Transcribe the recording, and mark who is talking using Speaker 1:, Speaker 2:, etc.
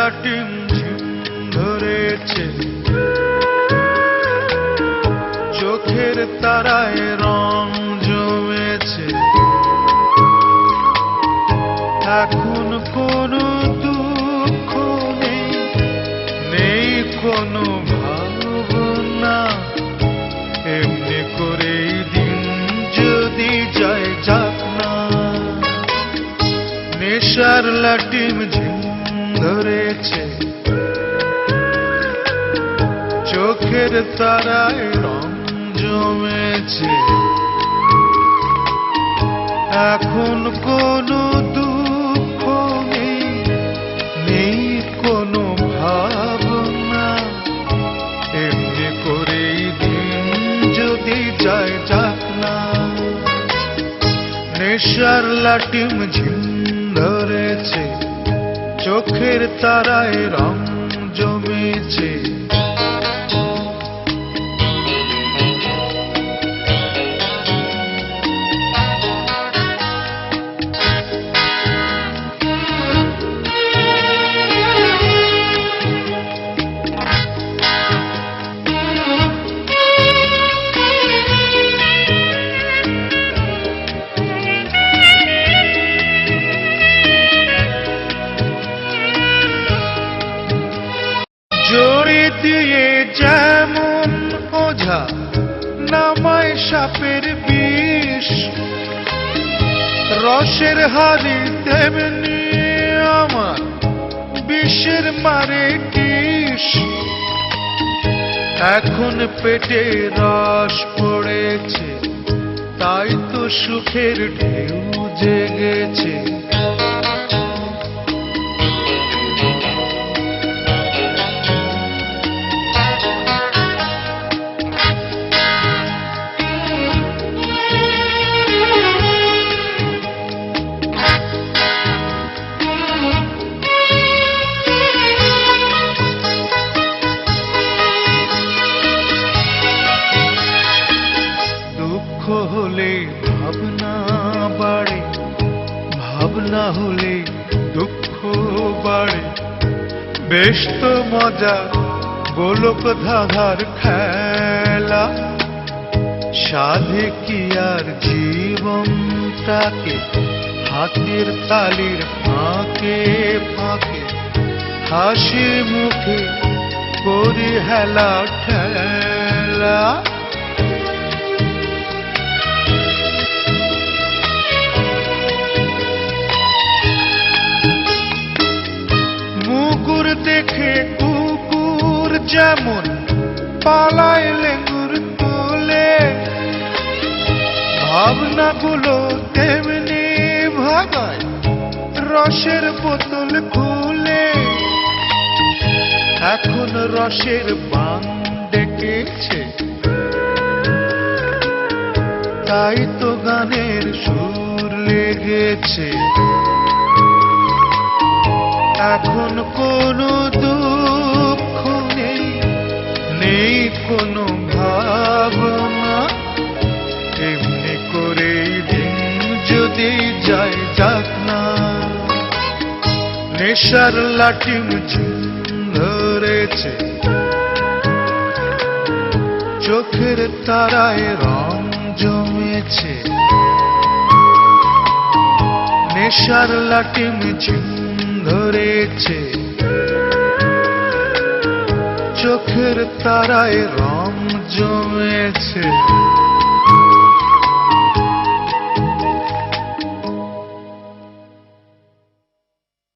Speaker 1: লাটিম ঝিম ধরেছে, চোখের তারায় রং জমেছে। এখন কোনো দুঃখ নেই, নেই কোনো ভাবনা, এমনি করেই দিন যদি যায় যাক না। নেশার লাটিম ঝিম ধরেছে, চোখের তারায় রং জমেছে। এখন কোনো দুঃখ নেই, নেই কোনো ভাবনা, এমনি করেই দিন যদি যায় যাক না। নেশার লাটিম ঝিম ধরেছে, চোখের তারায় রং জমেছে। জড়ি দিয়ে যেমন ওঝা নামায় সাপের বিষ, রসের হাড়ি তেমনি আমার বিষের মারে কিস। এখন পেটে রস পড়েছে, তাই তো সুখের ঢেউ জেগেছে। দুঃখ হলে ভাবনা বাড়ে, ভাবনা হলে দুঃখ বাড়ে। বেশ তো মজা গোলক ধাঁধার খেলা, সাধে কি আর জীবনটাকে হাতের তালির ফাঁকে ফাঁকে হাসি মুখে করি হেলা ঠেলা। মুগুর দেখে কুকুর যেমন পালায় লেঙ্গুর তোলে, ভাবনাগুলো তেমনি ভাগায় রসের বোতল খুলে। এখন রসের বান ডেকেছে, তাই তো গানের সুর লেগেছে। এখন কোনো দুঃখ নেই, নেই কোনো ভাবনা, এমনি করেই দিন যদি যায় যাক না। নেশার লাটিম ঝিম ধরেছে, চোখের তারায় রং জমেছে। নেশার লাটিম ঝিম ধরেছে, চোখের তারায় রং জমেছে।